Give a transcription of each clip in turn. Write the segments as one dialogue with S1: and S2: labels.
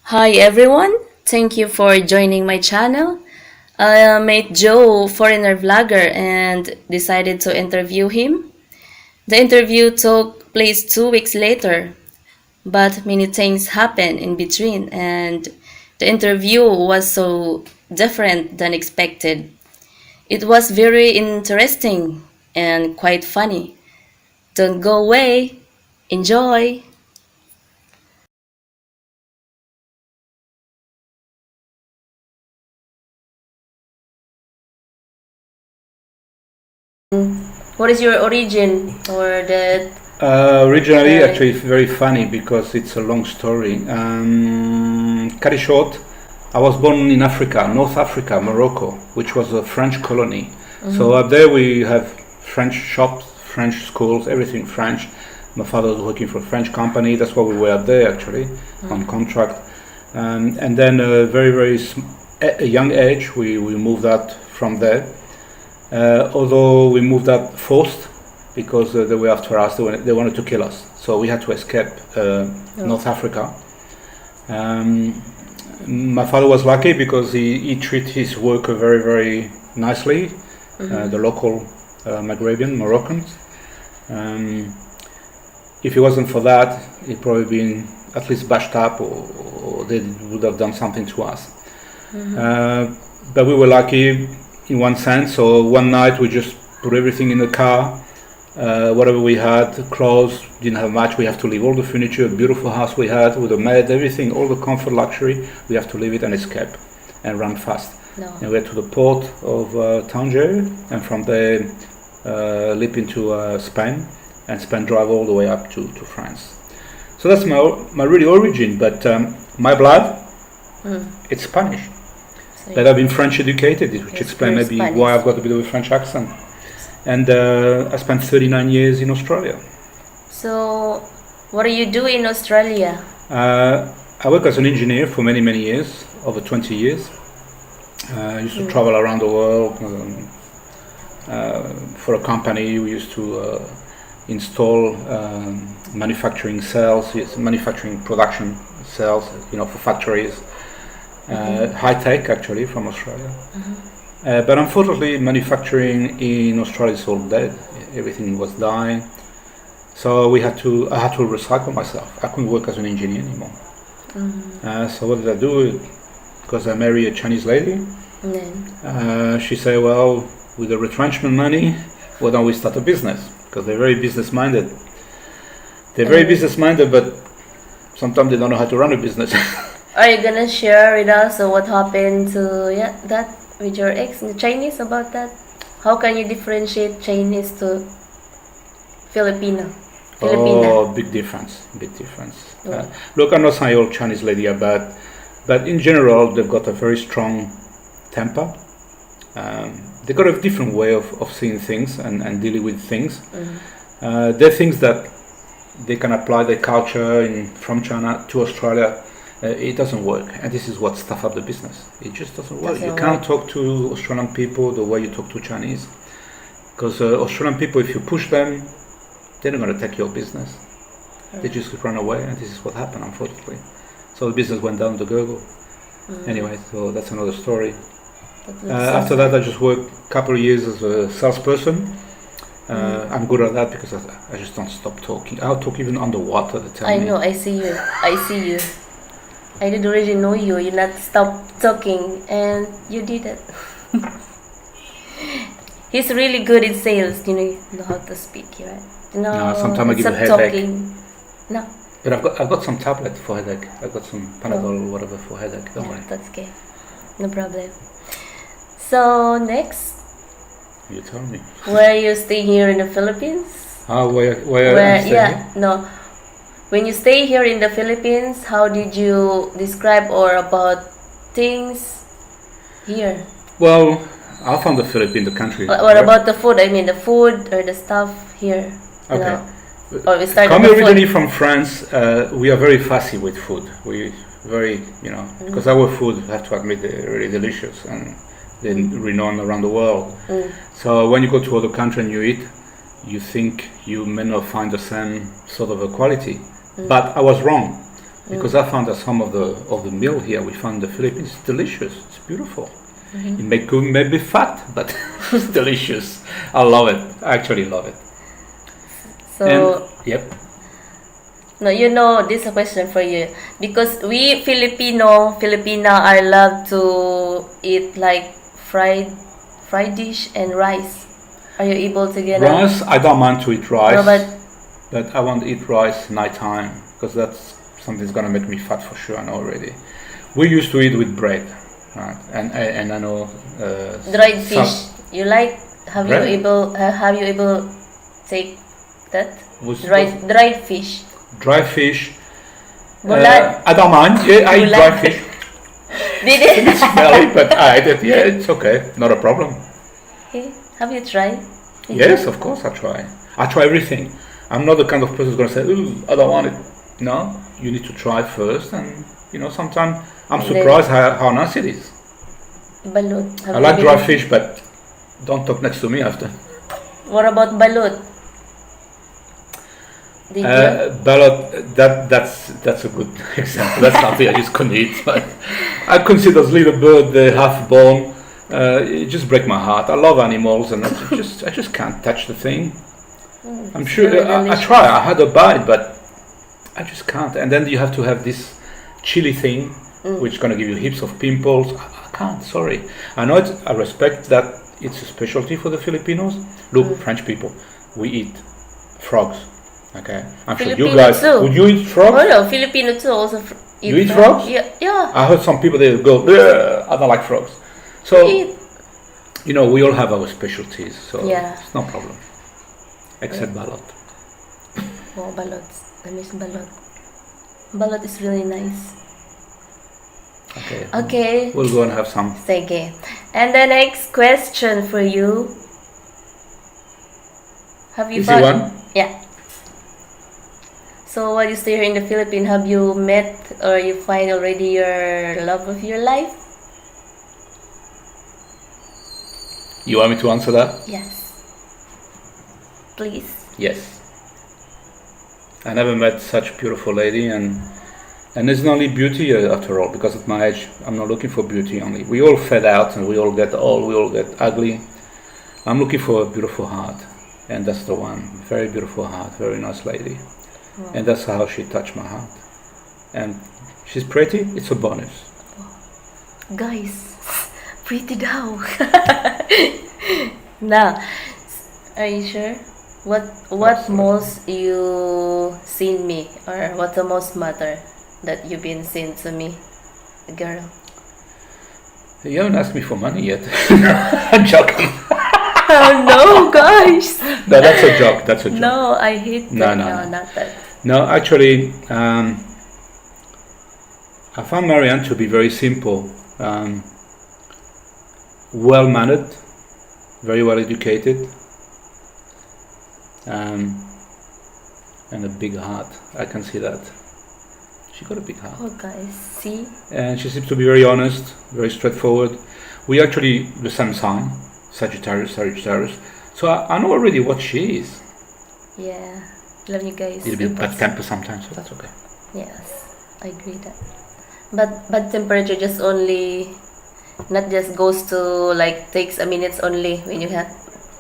S1: Hi everyone, thank you for joining my channel. I met Joe, foreigner vlogger, and decided to interview him. The interview took place 2 weeks later, but many things happened in between, and the interview was so different than expected. It was very interesting and quite funny. Don't go away, enjoy! What is your origin or the
S2: Originally,
S1: uh,
S2: actually, it's very funny because it's a long story. Cut it short, I was born in Africa, North Africa, Morocco, which was a French colony. So up there we have French shops, French schools, everything French. My father was working for a French company. That's why we were up there actually on contract. And then at a young age, we moved out from there. Although we moved out forced because they were after us, they wanted to kill us. So we had to escape North Africa. My father was lucky because he treated his worker very nicely, the local Maghrebian Moroccans. If it wasn't for that, he'd probably been at least bashed up, or they would have done something to us. But we were lucky in one sense. So one night we just put everything in the car, whatever we had, clothes, didn't have much, we have to leave all the furniture, beautiful house we had with a maid, everything, all the comfort, luxury, we have to leave it and escape and run fast.
S1: No.
S2: And we went to the port of Tangier, and from there leap into Spain, and Spain drive all the way up to France. So that's my really origin, but my blood, it's Spanish.
S1: So
S2: But I've been French educated, which explains
S1: you're
S2: maybe
S1: Spanish.
S2: why I've got a bit of a French accent. And I spent 39 years in Australia.
S1: So, what do you do in Australia?
S2: I work as an engineer for many years, over 20 years. I used to travel around the world for a company. We used to install manufacturing cells, manufacturing production cells, for factories. High tech actually from Australia. But unfortunately, manufacturing in Australia is all dead. Everything was dying. So I had to recycle myself. I couldn't work as an engineer anymore. So what did I do? Because I married a Chinese lady.
S1: And then,
S2: She said, well, with the retrenchment money, why don't we start a business? Because they're very business minded. They're very business minded, but sometimes they don't know how to run a business.
S1: are you gonna share with us what happened to that with your ex, the Chinese, about that? How can you differentiate Chinese to Filipina?
S2: Oh, big difference, big difference. Look, I'm not saying all Chinese lady are bad, but in general, they've got a very strong temper. They've got a different way of seeing things and dealing with things. There are things that they can apply their culture from China to Australia. It doesn't work, and this is what stuff up the business. It just doesn't work. You can't talk to Australian people the way you talk to Chinese, because Australian people, if you push them, they're not going to take your business. They just run away, and this is what happened, unfortunately. So the business went down the gurgle. Anyway, so that's another story. After that, I just worked a couple of years as a salesperson. I'm good at that because I just don't stop talking. I'll talk even underwater. They tell
S1: I
S2: me.
S1: know, I see you. I didn't really know you. You not stop talking, and you did it. He's really good in sales. You know how to speak, right?
S2: No, sometimes I give
S1: stop
S2: a headache.
S1: talking. No,
S2: But I've got some tablet for headache. I've got some Panadol or whatever for headache. Don't worry.
S1: that's okay. No problem. So next,
S2: You tell me.
S1: where you stay here in the Philippines?
S2: Where
S1: Where
S2: I'm staying?
S1: no. When you stay here in the Philippines, how did you describe or about things here?
S2: Well, I found the Philippines, the country.
S1: What about the food? I mean, the food or the stuff here. You
S2: Okay.
S1: know? Or we start with
S2: Coming
S1: the
S2: originally
S1: food.
S2: from France, we are very fussy with food. We very, because our food, I have to admit, they're really delicious and they're renowned around the world. So when you go to other country and you eat, you think you may not find the same sort of a quality. But I was wrong. because I found that some of the meal here we find in the Philippines is delicious. It's beautiful. It may be fat, but it's delicious. I love it. I actually love it.
S1: So,
S2: And yep.
S1: no, you know, this is a question for you because we Filipina are love to eat like fried dish and rice. Are you able to get
S2: Rice, I don't mind to eat rice,
S1: No,
S2: but I won't eat rice nighttime because that's something that's gonna make me fat for sure. I know already. We used to eat with bread, right? And I know
S1: dried fish? You like?
S2: Bread?
S1: Have you able take that
S2: Was
S1: dried fish?
S2: dry fish.
S1: Bulat.
S2: I don't mind. Yeah, I eat
S1: Bulat.
S2: dry fish.
S1: Did it?
S2: It's smelly, but I eat it. Yeah, it's okay. Not a problem.
S1: Okay. Have you tried?
S2: Yes, of course I try. I try everything. I'm not the kind of person who's going to say, "Ooh, I don't want it." No, you need to try first, and sometimes I'm
S1: And
S2: surprised how nice it is.
S1: Balut.
S2: I like dry fish, but don't talk next to me after.
S1: What about balut? Did you?
S2: Ballot, that's a good example. That's something I just couldn't eat. But I couldn't see those little bird, the half born. It just break my heart. I love animals, and I just can't touch the thing. I'm
S1: It's
S2: sure
S1: very
S2: I
S1: delicious.
S2: try. I had a bite, but I just can't. And then you have to have this chili thing, which is gonna give you heaps of pimples. I can't. Sorry. I know it. I respect that it's a specialty for the Filipinos. Look, French people, we eat frogs. Okay, I'm sure you
S1: Filipino
S2: guys.
S1: too.
S2: Would you eat frogs?
S1: Oh no, Filipino too also eat
S2: You eat frogs?
S1: Yeah, yeah.
S2: I heard some people they go, "Ugh, I don't like frogs. So
S1: Eat.
S2: we all have our specialties, so
S1: Yeah.
S2: it's no problem. Except balot.
S1: Oh, balot. I miss balot. Balot is really nice.
S2: Okay.
S1: Okay.
S2: We'll go and have some.
S1: Sige. And the next question for you. Have you
S2: Easy
S1: found?
S2: one?
S1: Yeah. So while you stay here in the Philippines, have you met or you find already your love of your life?
S2: You want me to answer that?
S1: Yes. Please.
S2: Yes. I never met such beautiful lady, and it's not only beauty after all. Because at my age, I'm not looking for beauty only. We all fade out, and we all get old. We all get ugly. I'm looking for a beautiful heart, and that's the one. Very beautiful heart, very nice lady. And that's how she touched my heart. And she's pretty, it's a bonus.
S1: Guys, pretty daw. Now, are you sure? What
S2: Absolutely.
S1: most you seen me, or what the most matter that you've been seen to me, girl?
S2: You haven't asked me for money yet. I'm joking.
S1: Oh no, guys!
S2: No, that's a joke. That's a joke.
S1: No, I hate
S2: No,
S1: that.
S2: no,
S1: No,
S2: no.
S1: not that.
S2: No, actually, I found Marianne to be very simple, well-mannered, very well educated, and a big heart. I can see that. She got a big heart.
S1: Oh, guys, see?
S2: And she seems to be very honest, very straightforward. We actually the same sign, Sagittarius. So I know already what she is.
S1: Yeah, love you guys.
S2: A little bit
S1: You
S2: bad
S1: both-
S2: temper sometimes, so that's okay.
S1: Yes, I agree that. But bad temperature just only, not just goes to like takes a minute only when you have.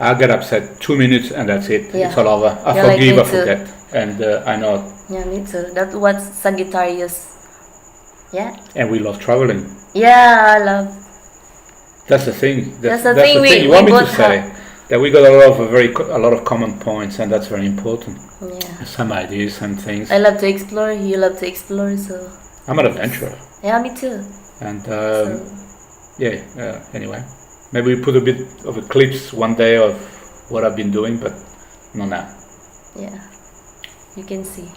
S2: I get upset 2 minutes and that's it.
S1: Yeah.
S2: It's all over. I
S1: Yeah, like
S2: forgive,
S1: me
S2: I
S1: too.
S2: forget, and I know.
S1: Yeah, me too. That's what Sagittarius. Yeah.
S2: And we love traveling.
S1: Yeah, I love.
S2: That's the thing.
S1: That's the thing we-
S2: You want
S1: we
S2: me to
S1: both
S2: say
S1: have.
S2: that we got a lot of common points, and that's very important.
S1: Yeah.
S2: Some ideas, some things.
S1: I love to explore. You love to explore, so.
S2: I'm an adventurer,
S1: Yeah, me too.
S2: and
S1: So,
S2: yeah. Anyway, maybe we put a bit of a clips one day of what I've been doing, but not now.
S1: yeah, you can see.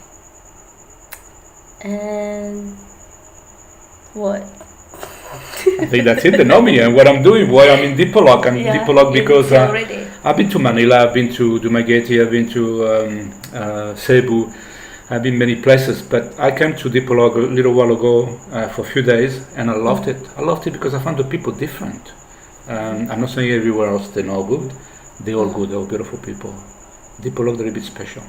S1: And what?
S2: I think that's it. They know me and what I'm doing. Why I'm in Dipolog. I'm in
S1: Yeah,
S2: Dipolog
S1: you
S2: because
S1: see already.
S2: I've been to Manila, I've been to Dumaguete, I've been to Cebu, I've been many places. But I came to Dipolog a little while ago for a few days, and I loved it. I loved it because I found the people different. I'm not saying everywhere else they're no good. They're all good. They're all beautiful people. Dipolog, they're a bit special.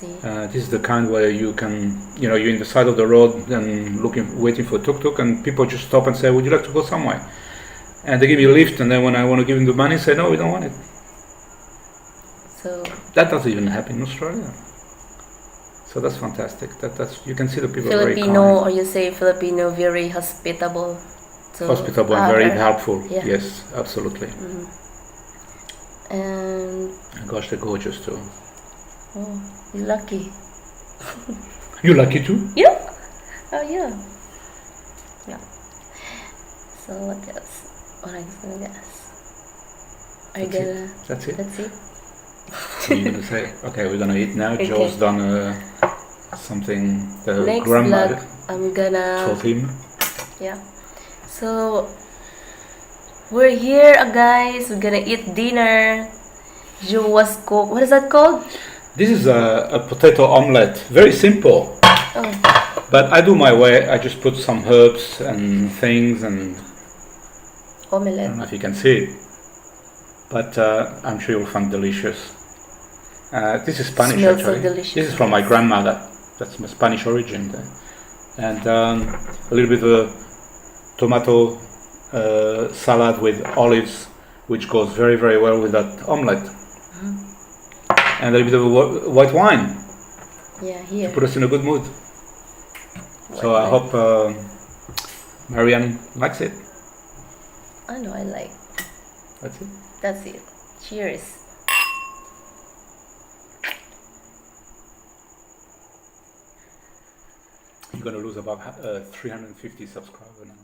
S1: see.
S2: This is the kind where you can, you're in the side of the road and waiting for a tuk-tuk, and people just stop and say, "Would you like to go somewhere?" And they give you a lift, and then when I want to give them the money, say, "No, we don't want it."
S1: So
S2: That doesn't even happen in Australia. So that's fantastic. That's you can see the people are very
S1: Filipino,
S2: kind,
S1: or you say Filipino, very hospitable. To
S2: hospitable, and very
S1: other.
S2: helpful.
S1: Yeah.
S2: Yes, absolutely.
S1: And
S2: And gosh, they're gorgeous too.
S1: oh, you're lucky.
S2: You lucky too?
S1: Yeah. Oh yeah. Yeah. So what else? What I'm gonna guess? Are you
S2: That's it.
S1: gonna?
S2: That's it.
S1: That's it.
S2: What are you gonna say? Okay, we're gonna eat now.
S1: Okay.
S2: Joe's done something the
S1: Next
S2: grandma
S1: vlog, I'm gonna.
S2: told him.
S1: Yeah. So we're here, guys. We're gonna eat dinner. Joe was cook. What is that called?
S2: This is a potato omelette. Very simple,
S1: Oh,
S2: but I do my way. I just put some herbs and things, and I don't
S1: omelette.
S2: know if you can see it, but I'm sure you'll find delicious. This is Spanish
S1: Smells so
S2: actually.
S1: delicious.
S2: This is from my grandmother. That's my Spanish origin. And a little bit of tomato salad with olives, which goes very, very well with that omelette. And a little bit of white wine
S1: Yeah,
S2: to
S1: here.
S2: put us in a good mood. So I hope Marianne likes it.
S1: I know. I like.
S2: That's it.
S1: That's it. Cheers.
S2: You're gonna lose about 350 subscribers now.